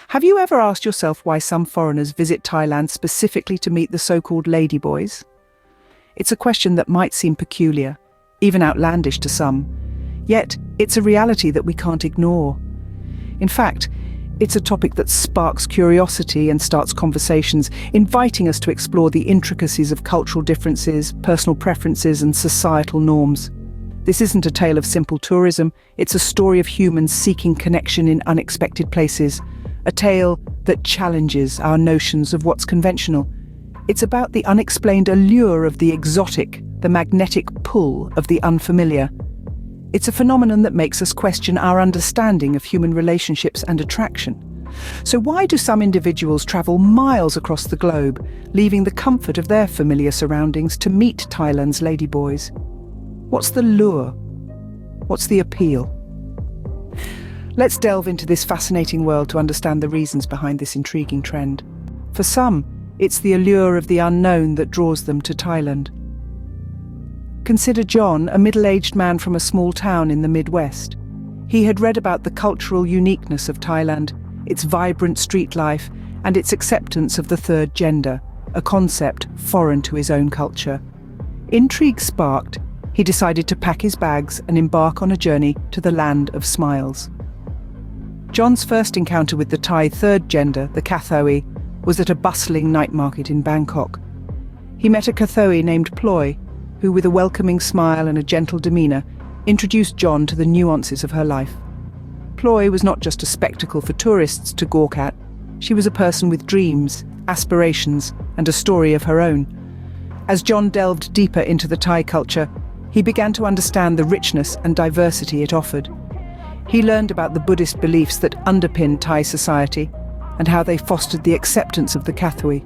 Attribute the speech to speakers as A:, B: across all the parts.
A: Have you ever asked yourself why some foreigners visit Thailand specifically to meet the so-called ladyboys? It's a question that might seem peculiar, even outlandish to some, yet it's a reality that we can't ignore. In fact, it's a topic that sparks curiosity and starts conversations, inviting us to explore the intricacies of cultural differences, personal preferences, and societal norms. This isn't a tale of simple tourism, it's a story of humans seeking connection in unexpected places, a tale that challenges our notions of what's conventional. It's about the unexplained allure of the exotic, the magnetic pull of the unfamiliar. It's a phenomenon that makes us question our understanding of human relationships and attraction. So why do some individuals travel miles across the globe, leaving the comfort of their familiar surroundings to meet Thailand's ladyboys? What's the lure? What's the appeal? Let's delve into this fascinating world to understand the reasons behind this intriguing trend. For some, it's the allure of the unknown that draws them to Thailand. Consider John, a middle-aged man from a small town in the Midwest. He had read about the cultural uniqueness of Thailand, its vibrant street life, and its acceptance of the third gender, a concept foreign to his own culture. Intrigue sparked, he decided to pack his bags and embark on a journey to the land of smiles. John's first encounter with the Thai third gender, the Kathoey, was at a bustling night market in Bangkok. He met a Kathoey named Ploy, who, with a welcoming smile and a gentle demeanour, introduced John to the nuances of her life. Ploy was not just a spectacle for tourists to gawk at, she was a person with dreams, aspirations, and a story of her own. As John delved deeper into the Thai culture, he began to understand the richness and diversity it offered. He learned about the Buddhist beliefs that underpin Thai society and how they fostered the acceptance of the Kathoey.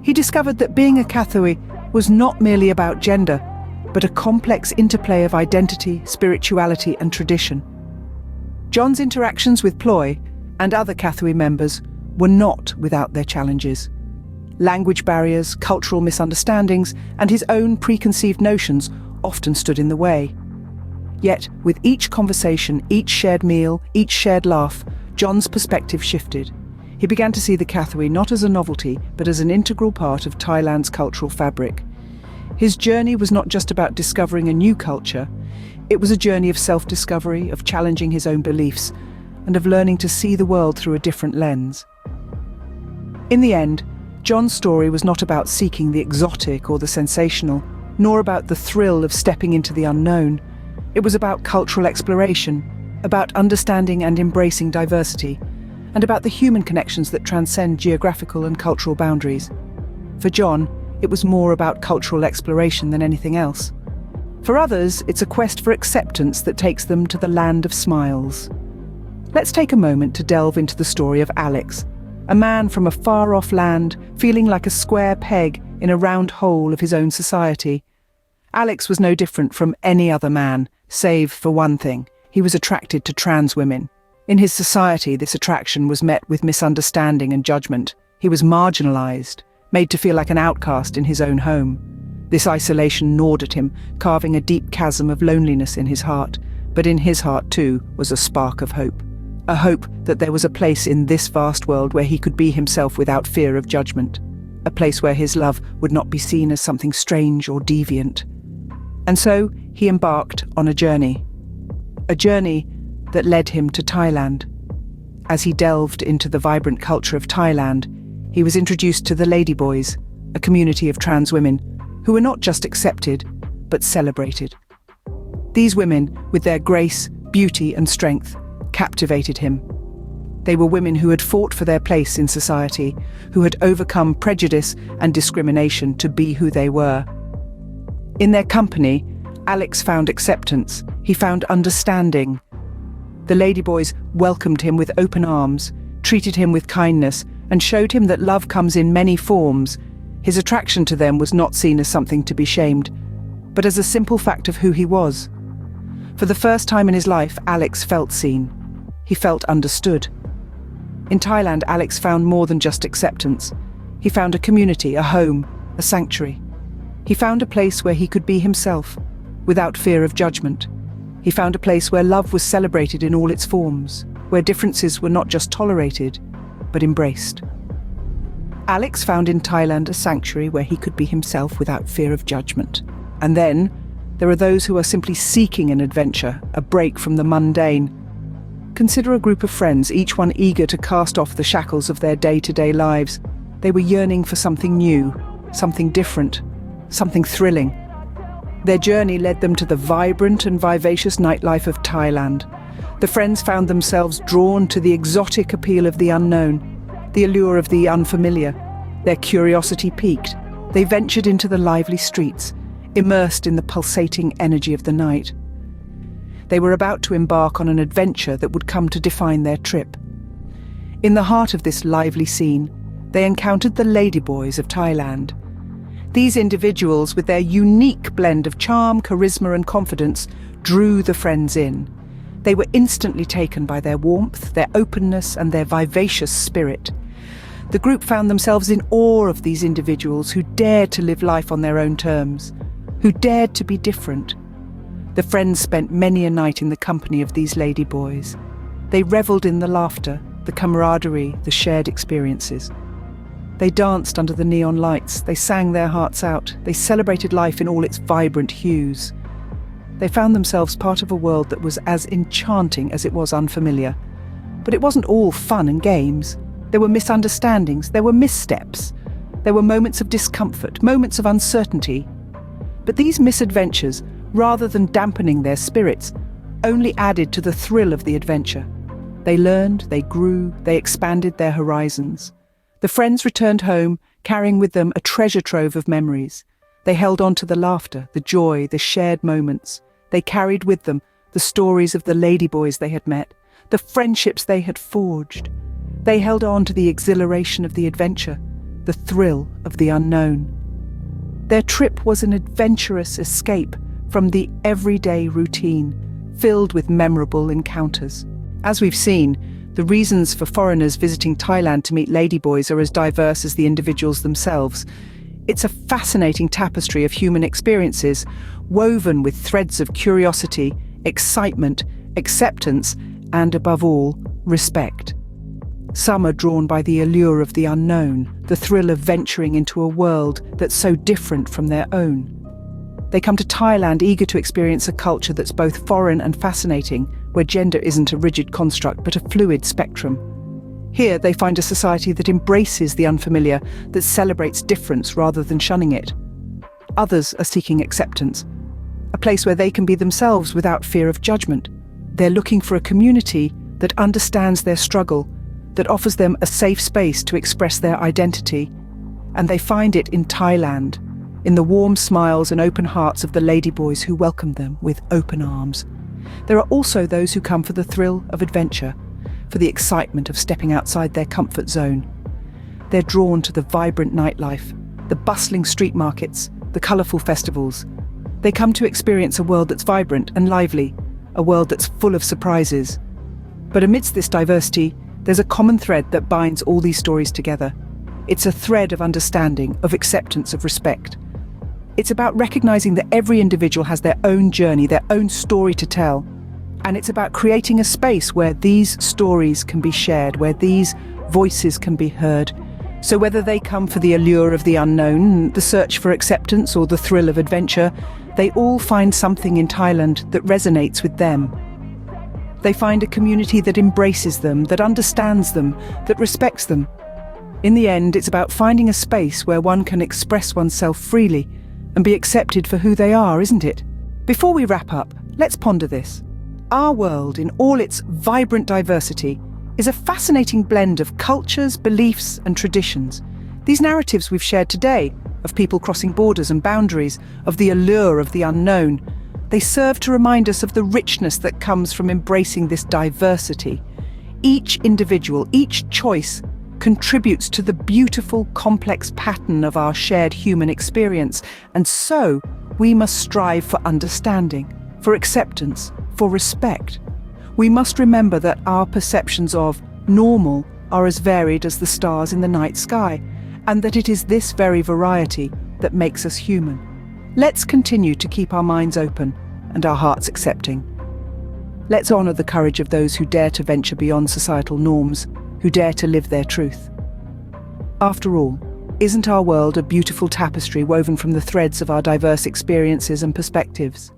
A: He discovered that being a Kathoey was not merely about gender, but a complex interplay of identity, spirituality, and tradition. John's interactions with Ploy and other Kathoey members were not without their challenges. Language barriers, cultural misunderstandings, and his own preconceived notions often stood in the way. Yet, with each conversation, each shared meal, each shared laugh, John's perspective shifted. He began to see the Kathoey not as a novelty, but as an integral part of Thailand's cultural fabric. His journey was not just about discovering a new culture, it was a journey of self-discovery, of challenging his own beliefs, and of learning to see the world through a different lens. In the end, John's story was not about seeking the exotic or the sensational, nor about the thrill of stepping into the unknown. It was about cultural exploration, about understanding and embracing diversity, and about the human connections that transcend geographical and cultural boundaries. For John, it was more about cultural exploration than anything else. For others, it's a quest for acceptance that takes them to the land of smiles. Let's take a moment to delve into the story of Alex, a man from a far-off land, feeling like a square peg in a round hole of his own society. Alex was no different from any other man, save for one thing: he was attracted to trans women. In his society, this attraction was met with misunderstanding and judgment. He was marginalized, made to feel like an outcast in his own home. This isolation gnawed at him, carving a deep chasm of loneliness in his heart. But in his heart, too, was a spark of hope. A hope that there was a place in this vast world where he could be himself without fear of judgment. A place where his love would not be seen as something strange or deviant. And so he embarked on a journey that led him to Thailand. As he delved into the vibrant culture of Thailand, he was introduced to the ladyboys, a community of trans women who were not just accepted, but celebrated. These women, with their grace, beauty, and strength, captivated him. They were women who had fought for their place in society, who had overcome prejudice and discrimination to be who they were. In their company, Alex found acceptance, he found understanding. The ladyboys welcomed him with open arms, treated him with kindness, and showed him that love comes in many forms. His attraction to them was not seen as something to be shamed, but as a simple fact of who he was. For the first time in his life, Alex felt seen. He felt understood. In Thailand, Alex found more than just acceptance. He found a community, a home, a sanctuary. He found a place where he could be himself, without fear of judgment. He found a place where love was celebrated in all its forms, where differences were not just tolerated, but embraced. Alex found in Thailand a sanctuary where he could be himself without fear of judgment. And then, there are those who are simply seeking an adventure, a break from the mundane. Consider a group of friends, each one eager to cast off the shackles of their day-to-day lives. They were yearning for something new, something different, something thrilling. Their journey led them to the vibrant and vivacious nightlife of Thailand. The friends found themselves drawn to the exotic appeal of the unknown, the allure of the unfamiliar. Their curiosity piqued. They ventured into the lively streets, immersed in the pulsating energy of the night. They were about to embark on an adventure that would come to define their trip. In the heart of this lively scene, they encountered the ladyboys of Thailand. These individuals, with their unique blend of charm, charisma and confidence, drew the friends in. They were instantly taken by their warmth, their openness and their vivacious spirit. The group found themselves in awe of these individuals who dared to live life on their own terms, who dared to be different. The friends spent many a night in the company of these ladyboys. They revelled in the laughter, the camaraderie, the shared experiences. They danced under the neon lights, they sang their hearts out, they celebrated life in all its vibrant hues. They found themselves part of a world that was as enchanting as it was unfamiliar. But it wasn't all fun and games. There were misunderstandings, there were missteps, there were moments of discomfort, moments of uncertainty. But these misadventures, rather than dampening their spirits, only added to the thrill of the adventure. They learned, they grew, they expanded their horizons. The friends returned home, carrying with them a treasure trove of memories. They held on to the laughter, the joy, the shared moments. They carried with them the stories of the ladyboys they had met, the friendships they had forged. They held on to the exhilaration of the adventure, the thrill of the unknown. Their trip was an adventurous escape from the everyday routine, filled with memorable encounters. As we've seen, the reasons for foreigners visiting Thailand to meet ladyboys are as diverse as the individuals themselves. It's a fascinating tapestry of human experiences, woven with threads of curiosity, excitement, acceptance, and above all, respect. Some are drawn by the allure of the unknown, the thrill of venturing into a world that's so different from their own. They come to Thailand eager to experience a culture that's both foreign and fascinating, where gender isn't a rigid construct but a fluid spectrum. Here they find a society that embraces the unfamiliar, that celebrates difference rather than shunning it. Others are seeking acceptance, a place where they can be themselves without fear of judgment. They're looking for a community that understands their struggle, that offers them a safe space to express their identity. And they find it in Thailand, in the warm smiles and open hearts of the ladyboys who welcome them with open arms. There are also those who come for the thrill of adventure, for the excitement of stepping outside their comfort zone. They're drawn to the vibrant nightlife, the bustling street markets, the colourful festivals. They come to experience a world that's vibrant and lively, a world that's full of surprises. But amidst this diversity, there's a common thread that binds all these stories together. It's a thread of understanding, of acceptance, of respect. It's about recognizing that every individual has their own journey, their own story to tell. And it's about creating a space where these stories can be shared, where these voices can be heard. So whether they come for the allure of the unknown, the search for acceptance, or the thrill of adventure, they all find something in Thailand that resonates with them. They find a community that embraces them, that understands them, that respects them. In the end, it's about finding a space where one can express oneself freely and be accepted for who they are, isn't it? Before we wrap up, let's ponder this. Our world, in all its vibrant diversity, is a fascinating blend of cultures, beliefs, and traditions. These narratives we've shared today, of people crossing borders and boundaries, of the allure of the unknown, they serve to remind us of the richness that comes from embracing this diversity. Each individual, each choice, contributes to the beautiful, complex pattern of our shared human experience, and so we must strive for understanding, for acceptance, for respect. We must remember that our perceptions of normal are as varied as the stars in the night sky, and that it is this very variety that makes us human. Let's continue to keep our minds open and our hearts accepting. Let's honour the courage of those who dare to venture beyond societal norms who dare to live their truth. After all, isn't our world a beautiful tapestry woven from the threads of our diverse experiences and perspectives?